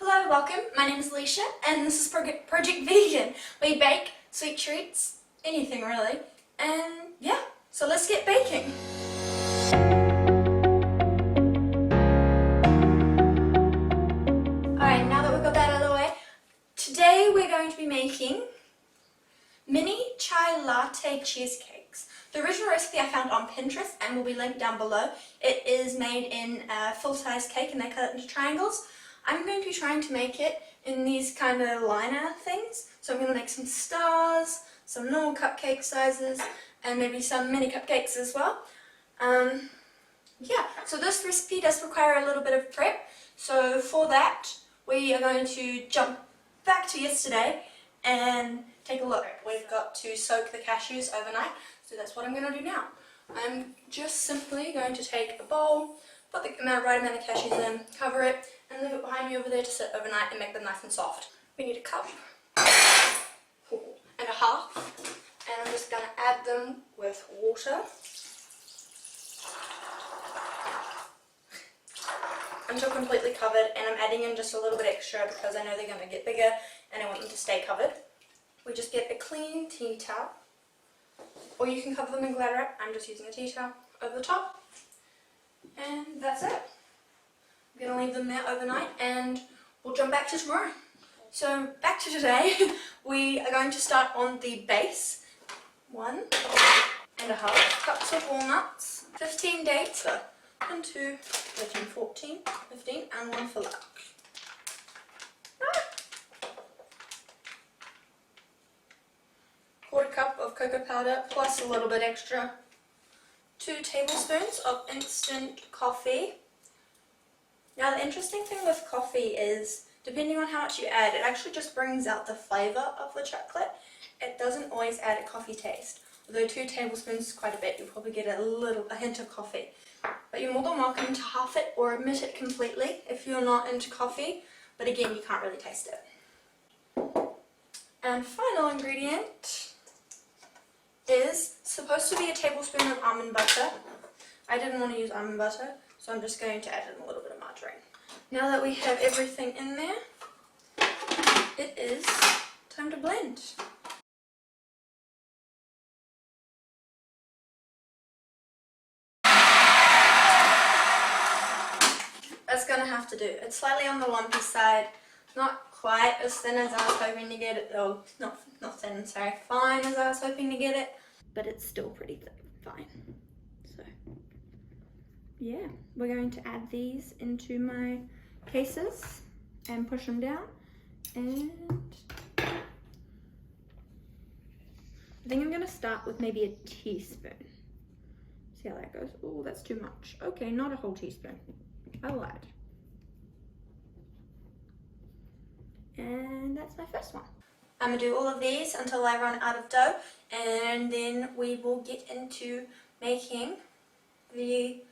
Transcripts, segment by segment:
Hello, welcome. My name is Aleisha and this is Project Vegan. We bake sweet treats, anything really. And yeah, so let's get baking. Alright, now that we've got that out of the way, today we're going to be making mini chai latte cheesecakes. The original recipe I found on Pinterest and will be linked down below. It is made in a full-size cake and they cut it into triangles. I'm going to be trying to make it in these kind of liner things. So I'm going to make some stars, some normal cupcake sizes, and maybe some mini cupcakes as well. Yeah, so this recipe does require a little bit of prep. So for that, we are going to jump back to yesterday and take a look. We've got to soak the cashews overnight, so that's what I'm going to do now. I'm just simply going to take a bowl, put the right amount of cashews in, cover it, and leave it behind me over there to sit overnight and make them nice and soft. We need a cup and a half, and I'm just going to add them with water. Until completely covered, and I'm adding in just a little bit extra because I know they're going to get bigger and I want them to stay covered. We just get a clean tea towel, or you can cover them in glitter wrap. I'm just using a tea towel over the top, and that's it. I'm going to leave them there overnight and we'll jump back to tomorrow. So back to today, we are going to start on the base. 1.5 cups of walnuts, 15 dates, 1, 2, 13, 14, 15, and 1 for luck. Quarter cup of cocoa powder plus a little bit extra. 2 tablespoons of instant coffee. Now the interesting thing with coffee is, depending on how much you add, it actually just brings out the flavour of the chocolate. It doesn't always add a coffee taste. Although 2 tablespoons is quite a bit, you'll probably get a hint of coffee. But you're more than welcome to half it or omit it completely if you're not into coffee. But again, you can't really taste it. And final ingredient is supposed to be a tablespoon of almond butter. I didn't want to use almond butter, so I'm just going to add in a little bit of margarine. Now that we have everything in there, it is time to blend. That's going to have to do. It's slightly on the lumpy side, not quite as thin as I was hoping to get it, oh, not thin, sorry, fine as I was hoping to get it, but it's still pretty fine. So yeah, we're going to add these into my cases and push them down, and I think I'm going to start with maybe a teaspoon. See how that goes. Oh, that's too much. Okay, not a whole teaspoon. I lied. And that's my first one. I'm going to do all of these until I run out of dough, and then we will get into making the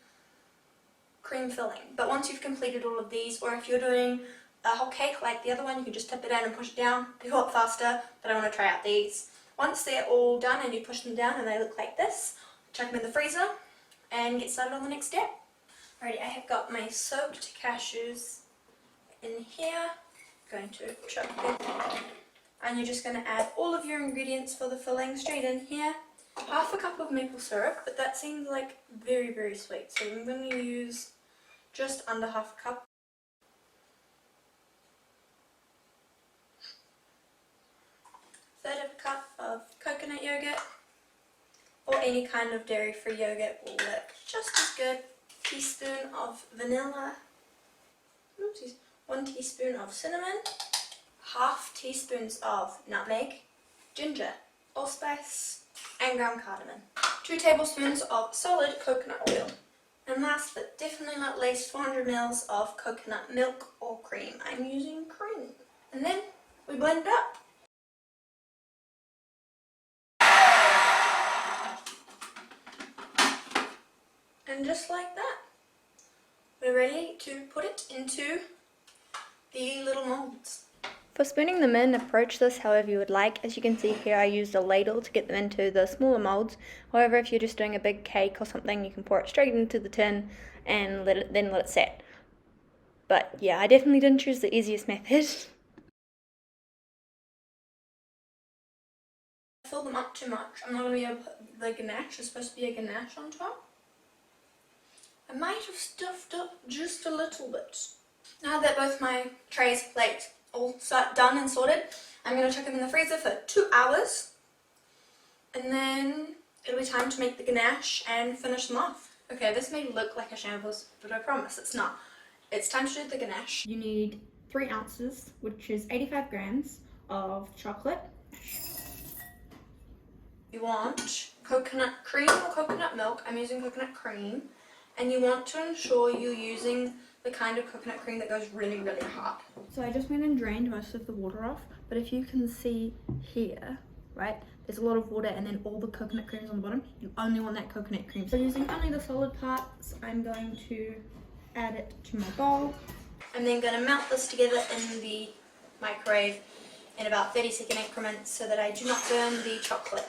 cream filling. But once you've completed all of these, or if you're doing a whole cake like the other one, you can just tip it in and push it down. They go up faster, but I want to try out these. Once they're all done and you push them down and they look like this, chuck them in the freezer and get started on the next step. Alrighty, I have got my soaked cashews in here. Going to chuck them, and you're just going to add all of your ingredients for the filling straight in here. Half a cup of maple syrup, but that seems like very, very sweet, so I'm going to use just under half a cup. Third of a cup of coconut yogurt, or any kind of dairy-free yogurt will work just as good. Teaspoon of vanilla. Oopsies. 1 teaspoon of cinnamon, half teaspoons of nutmeg, ginger, allspice, and ground cardamom, 2 tablespoons of solid coconut oil, and last but definitely not least 400 ml of coconut milk or cream. I'm using cream. And then we blend it up. And just like that, we're ready to put it into the little molds. For spooning them in, approach this however you would like. As you can see here, I used a ladle to get them into the smaller molds. However, if you're just doing a big cake or something, you can pour it straight into the tin and let it sit. But yeah, I definitely didn't choose the easiest method. Fill them up too much. I'm not going to be able to put the ganache. There's supposed to be a ganache on top. I might have stuffed up just a little bit. Now that both my trays, plates, all done and sorted, I'm going to chuck them in the freezer for 2 hours. And then it'll be time to make the ganache and finish them off. Okay, this may look like a shambles, but I promise it's not. It's time to do the ganache. You need 3 ounces, which is 85 grams of chocolate. You want coconut cream or coconut milk. I'm using coconut cream. And you want to ensure you're using the kind of coconut cream that goes really, really hard. So I just went and drained most of the water off, but if you can see here, right, there's a lot of water and then all the coconut cream is on the bottom. You only want that coconut cream. So using only the solid parts, I'm going to add it to my bowl. I'm then going to melt this together in the microwave in about 30-second increments so that I do not burn the chocolate.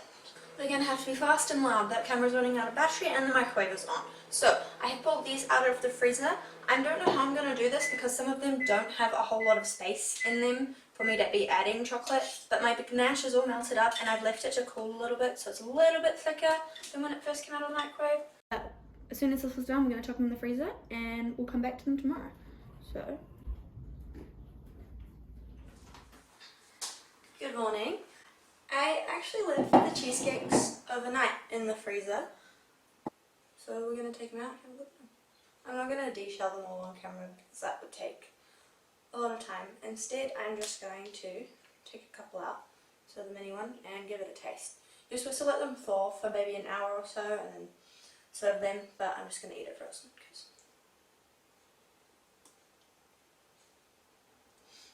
We're going to have to be fast and loud. That camera's running out of battery and the microwave is on. So I have pulled these out of the freezer. I don't know how I'm going to do this because some of them don't have a whole lot of space in them for me to be adding chocolate. But my ganache is all melted up and I've left it to cool a little bit, so it's a little bit thicker than when it first came out of the microwave. As soon as this is done, we're going to chuck them in the freezer and we'll come back to them tomorrow. So, good morning. I actually left the cheesecakes overnight in the freezer, so we're going to take them out and have a look at them. I'm not going to deshell them all on camera because that would take a lot of time. Instead, I'm just going to take a couple out, so the mini one, and give it a taste. You're supposed to let them thaw for maybe an hour or so and then serve them, but I'm just going to eat it frozen because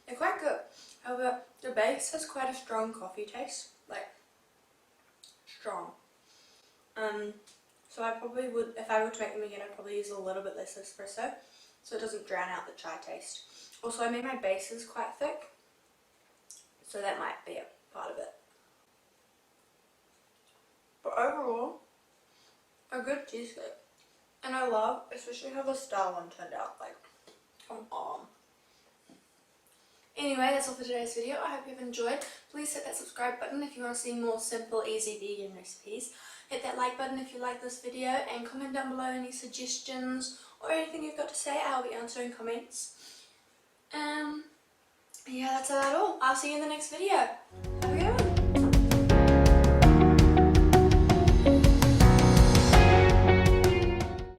they're quite good. However, the base has quite a strong coffee taste, like strong. So I probably would, if I were to make them again, I'd probably use a little bit less espresso so it doesn't drown out the chai taste. Also, I made my bases quite thick, so that might be a part of it. But overall, a good cheesecake. And I love, especially how the star one turned out, like, come on. Anyway, that's all for today's video. I hope you've enjoyed. Please hit that subscribe button if you want to see more simple, easy vegan recipes. Hit that like button if you like this video and comment down below any suggestions or anything you've got to say. I'll be answering comments. Yeah, that's about all. I'll see you in the next video.